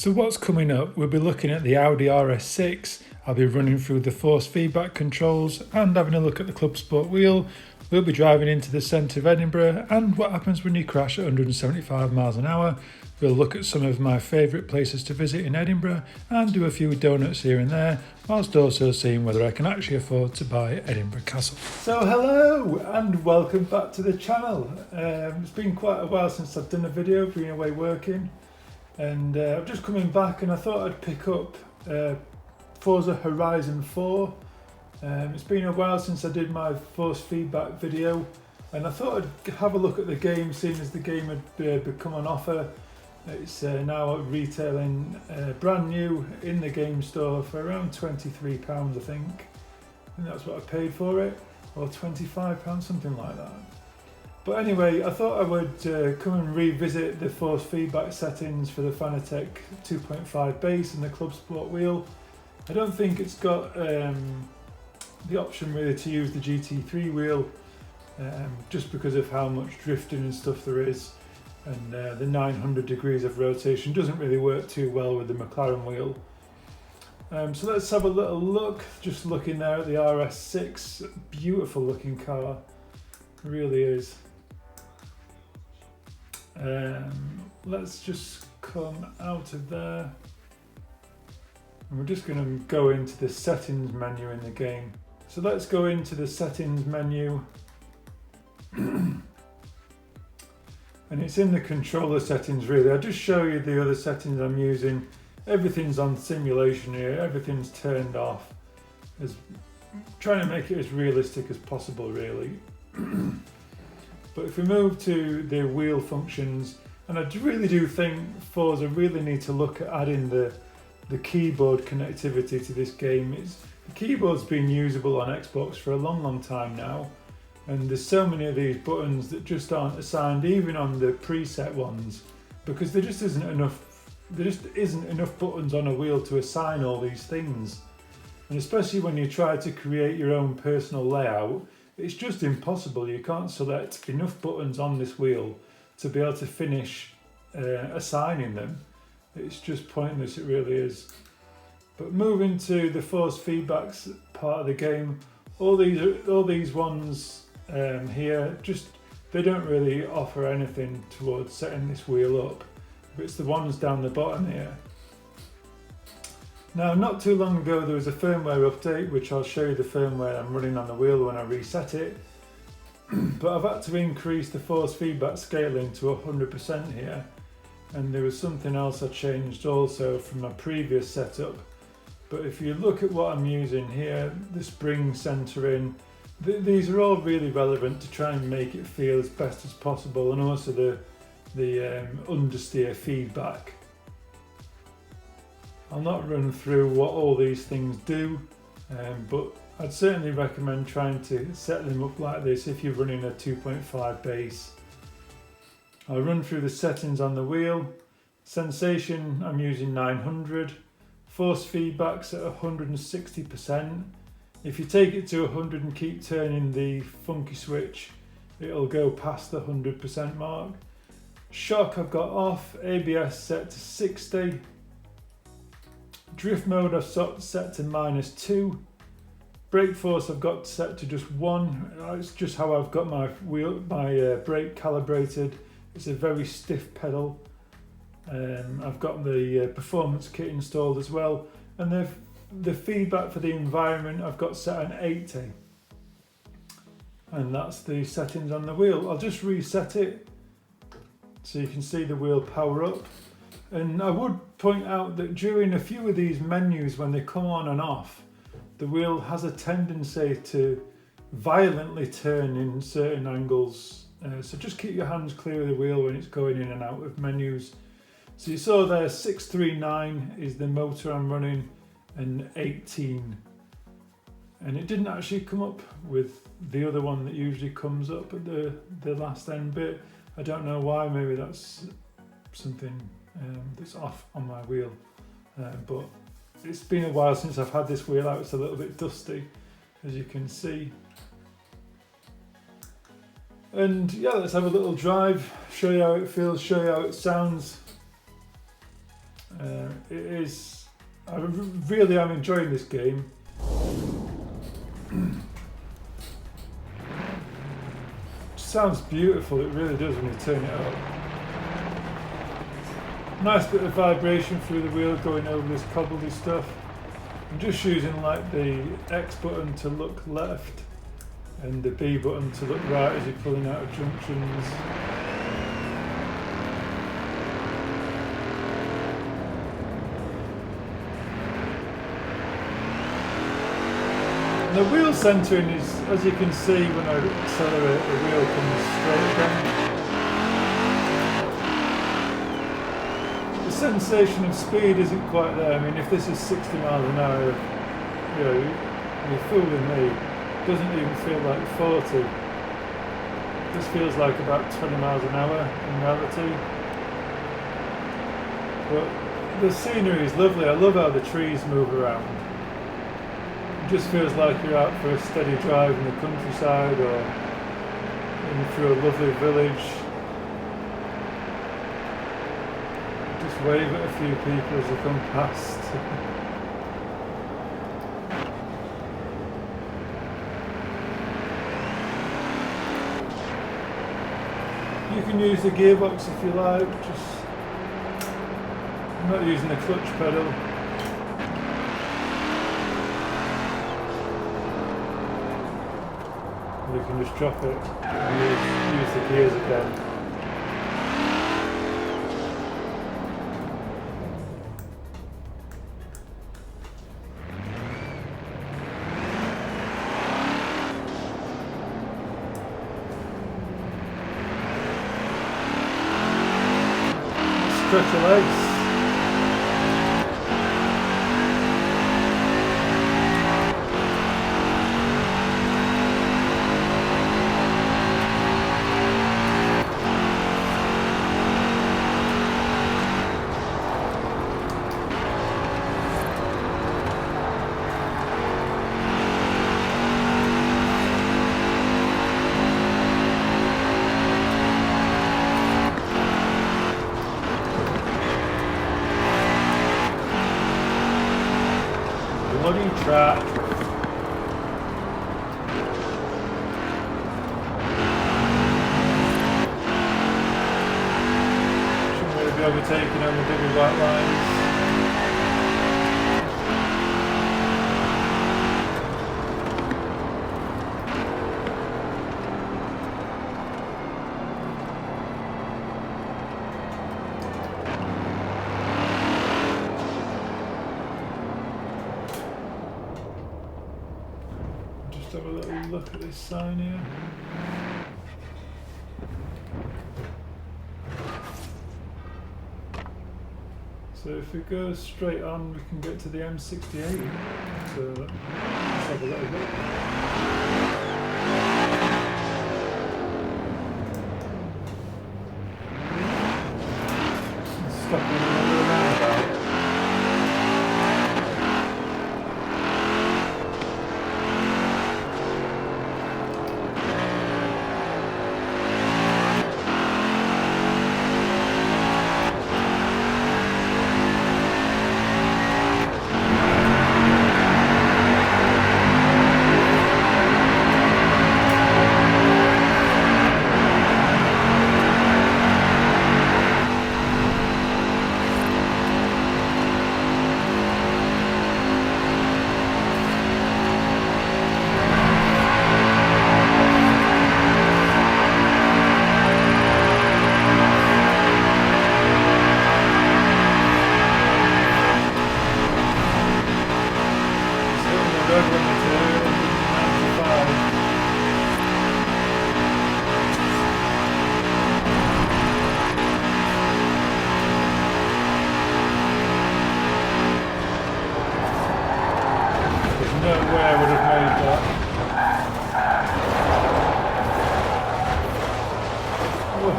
So what's coming up, we'll be looking at the Audi RS6, I'll be running through the force feedback controls and having a look at the Club Sport wheel. We'll be driving into the centre of Edinburgh and what happens when you crash at 175 miles an hour. We'll look at some of my favourite places to visit in Edinburgh and do a few donuts here and there, whilst also seeing whether I can actually afford to buy Edinburgh Castle. So hello and welcome back to the channel. It's been quite a while since I've done a video, been away working, and I'm just coming back and I thought I'd pick up Forza Horizon 4. It's been a while since I did my force feedback video, and I thought I'd have a look at the game, seeing as the game had become on offer. It's now retailing brand new in the game store for around £23, I think. And that's what I paid for it, or £25, something like that. But anyway, I thought I would come and revisit the force feedback settings for the Fanatec 2.5 base and the Club Sport wheel. I don't think it's got the option really to use the GT3 wheel, just because of how much drifting and stuff there is, and the 900 degrees of rotation doesn't really work too well with the McLaren wheel. So let's have a little look, just looking there at the RS6, beautiful looking car, it really is. Let's just come out of there. And we're just going to go into the settings menu in the game. So let's go into the settings menu. And it's in the controller settings really. I'll just show you the other settings I'm using. Everything's on simulation here, everything's turned off. Trying to make it as realistic as possible really. But if we move to the wheel functions, and I really do think Forza really need to look at adding the keyboard connectivity to this game. The keyboard's been usable on Xbox for a long time now, and there's so many of these buttons that just aren't assigned, even on the preset ones, because there just isn't enough buttons on a wheel to assign all these things. And especially when you try to create your own personal layout, it's just impossible. You can't select enough buttons on this wheel to be able to finish assigning them. It's just pointless, it really is. But moving to the force feedbacks part of the game, all these ones here, they don't really offer anything towards setting this wheel up. But it's the ones down the bottom here. Now, not too long ago there was a firmware update, which I'll show you the firmware I'm running on the wheel when I reset it. But I've had to increase the force feedback scaling to 100% here. And there was something else I changed also from my previous setup. But if you look at what I'm using here, the spring centering, these are all really relevant to try and make it feel as best as possible, and also the understeer feedback. I'll not run through what all these things do, but I'd certainly recommend trying to set them up like this if you're running a 2.5 base. I'll run through the settings on the wheel. Sensation, I'm using 900. Force feedback's at 160%. If you take it to 100 and keep turning the funky switch, it'll go past the 100% mark. Shock I've got off, ABS set to 60. Drift mode I've set to -2. Brake force I've got set to just 1. It's just how I've got my brake calibrated. It's a very stiff pedal. I've got the performance kit installed as well, and the feedback for the environment I've got set on 80. And that's the settings on the wheel. I'll just reset it so you can see the wheel power up. And I would point out that during a few of these menus, when they come on and off, the wheel has a tendency to violently turn in certain angles. So just keep your hands clear of the wheel when it's going in and out of menus. So you saw there 639 is the motor I'm running, and 18. And it didn't actually come up with the other one that usually comes up at the last end bit. I don't know why, maybe that's something that's off on my wheel. But it's been a while since I've had this wheel out, it's a little bit dusty, as you can see. And yeah, let's have a little drive, show you how it feels, show you how it sounds. It is. I really am enjoying this game. It sounds beautiful. It really does when you turn it up. Nice bit of vibration through the wheel going over this cobbledy stuff. I'm just using like the X button to look left and the B button to look right as you're pulling out of junctions. And the wheel centering is, as you can see when I accelerate, the wheel comes straight again. The sensation of speed isn't quite there. I mean, if this is 60 miles an hour, you know, you're fooling me. It doesn't even feel like 40. This feels like about 20 miles an hour in reality. But the scenery is lovely. I love how the trees move around. It just feels like you're out for a steady drive in the countryside or through a lovely village. Just wave at a few people as you come past. You can use the gearbox if you like, I'm not using the clutch pedal. You can just drop it and use the gears again. Stretch your legs. Track. Shouldn't really be overtaken on the bigger white lines. Have a little look at this sign here. So if we go straight on, we can get to the M68. So let's have a little look. Stop in another roundabout.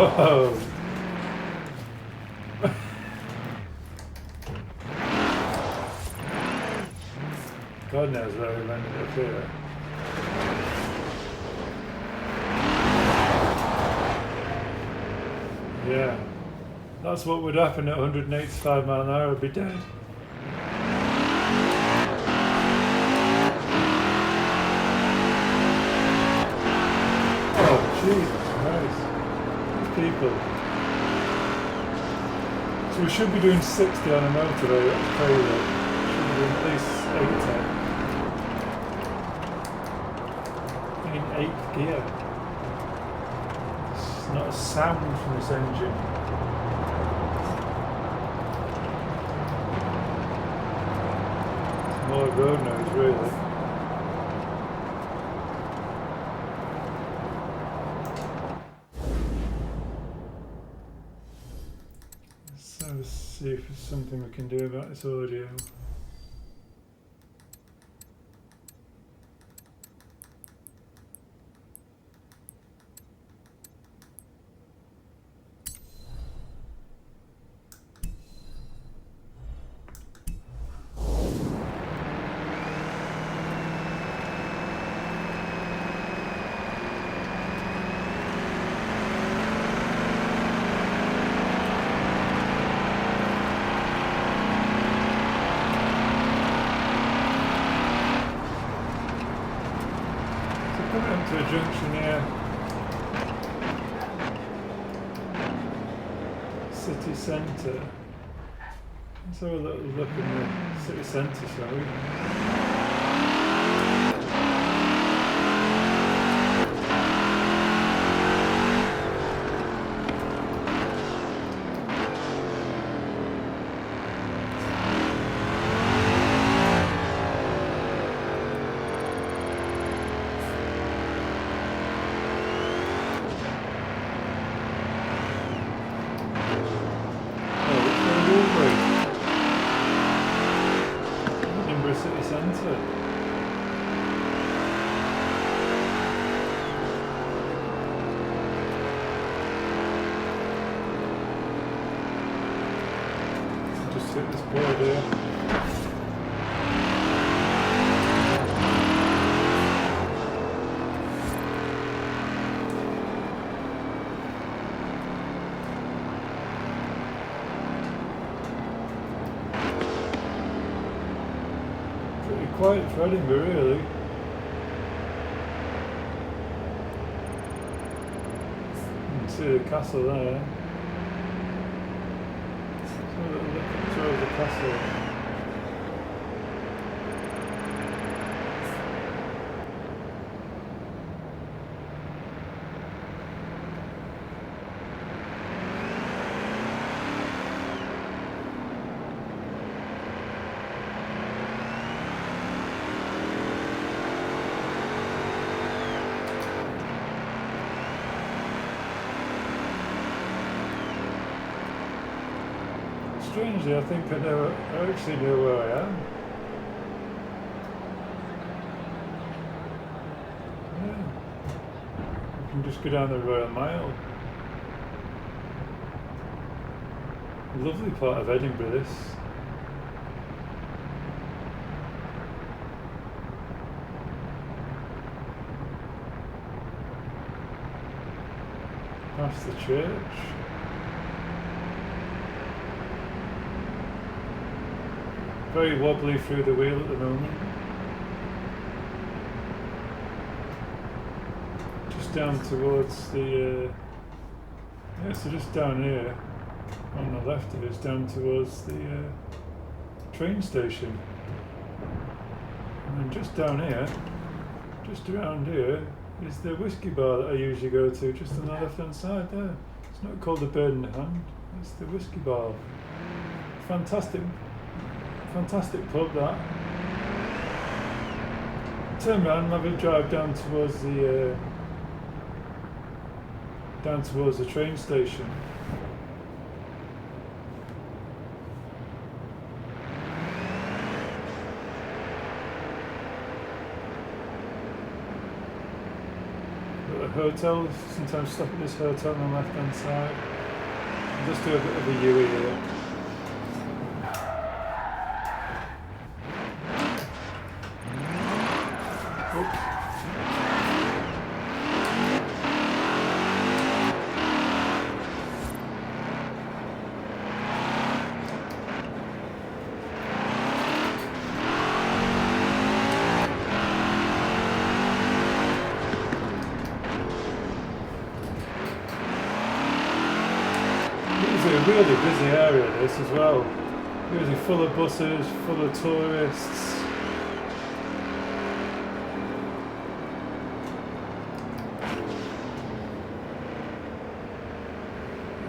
Whoa! God knows where we landed up here. Yeah. That's what would happen at 185 mile an hour, I'd be dead. Oh, Jesus Christ. These people. So we should be doing 60 on a motorway, that's crazy. We should be doing at least 80. In 8th gear. It's not a sound from this engine. It's more road noise, really. So let's see if there's something we can do about this audio. Coming up to a junction here. City centre. Let's have a little look in the city centre, shall we? Edinburgh city centre. Just hit this board here. Quiet for Edinburgh, really. You can see the castle there. Let's have a little look towards the castle. Strangely, I think I actually know where I am. Yeah. We can just go down the Royal Mile. Lovely part of Edinburgh, this. Past the church. Very wobbly through the wheel at the moment. Just down towards the, yeah, so just down here, on the left of it, is down towards the train station. And then just down here, just around here, is the whiskey bar that I usually go to, just on the left hand side there. It's not called the Bird in the Hand, it's the whiskey bar. Fantastic pub, that. Turn around and have a drive down towards the train station. Got a hotel. Sometimes stop at this hotel on the left hand side. I'll just do a bit of a U here. really busy area, this as well. Really full of buses, full of tourists.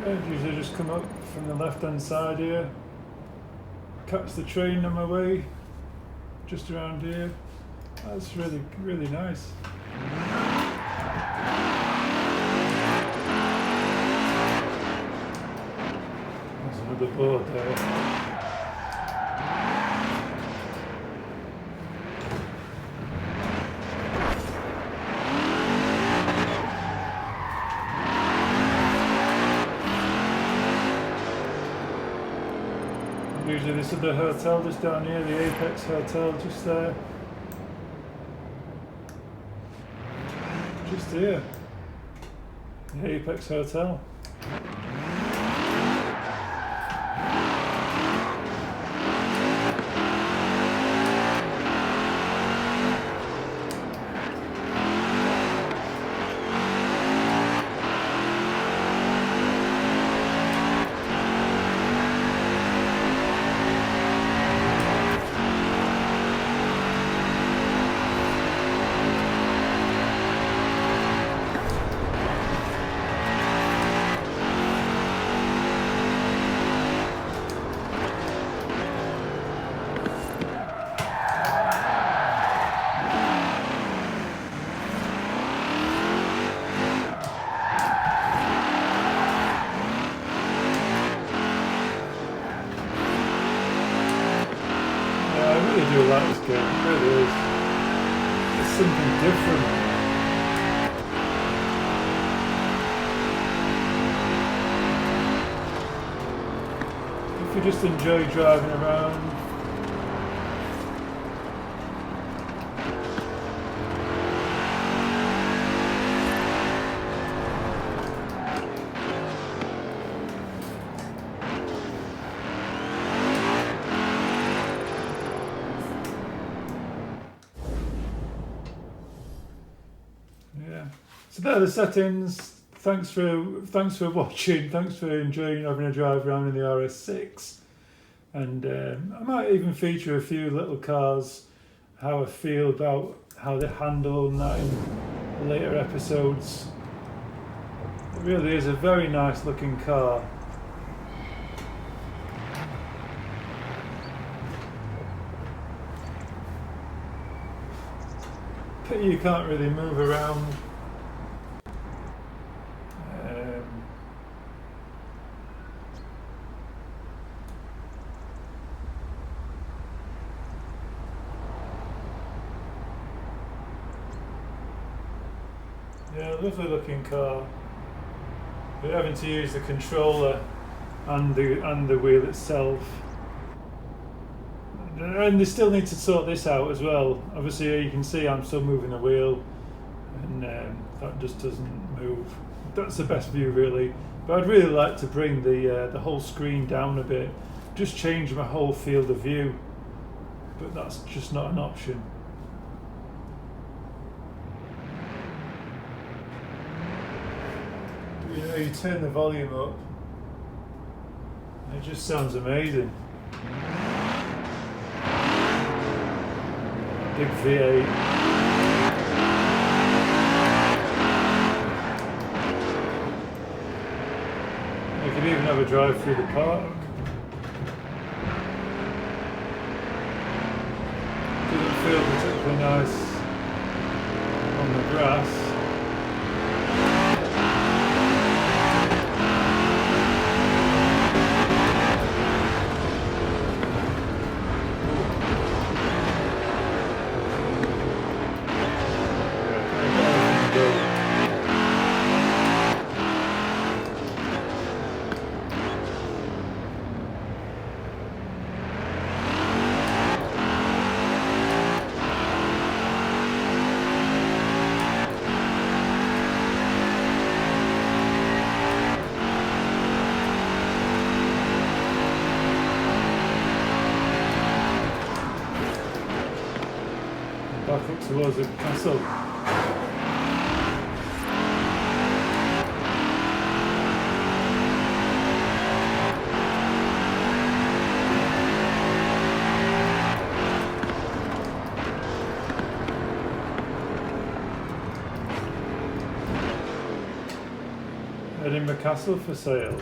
I usually just come up from the left hand side here, catch the train on my way, just around here. That's really, really nice. There's another board there. Usually this is the hotel just down here, the Apex Hotel just there. Just here. The Apex Hotel. I do like this game, it really is. It's something different. If you just enjoy driving around, so there are the settings. Thanks for watching. Thanks for enjoying having a drive around in the RS6. And I might even feature a few little cars, how I feel about how they handle and that in later episodes. It really is a very nice looking car. Pity you can't really move around. Yeah, lovely looking car. We're having to use the controller and the wheel itself. And they still need to sort this out as well. Obviously you can see I'm still moving the wheel and that just doesn't move. That's the best view really. But I'd really like to bring the whole screen down a bit. Just change my whole field of view. But that's just not an option. You know, you turn the volume up, it just sounds amazing. Big V8. You could even have a drive through the park. Doesn't feel particularly nice on the grass. Back up towards the castle. Edinburgh Castle for sale.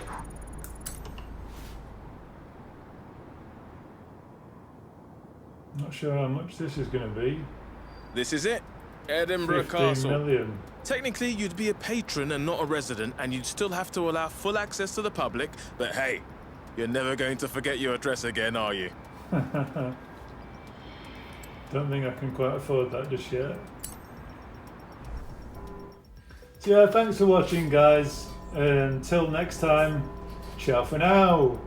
Not sure how much this is going to be. This is it. Edinburgh 15 Castle. million. Technically, you'd be a patron and not a resident, and you'd still have to allow full access to the public, but hey, you're never going to forget your address again, are you? Don't think I can quite afford that just yet. So yeah, thanks for watching, guys. Until next time, ciao for now.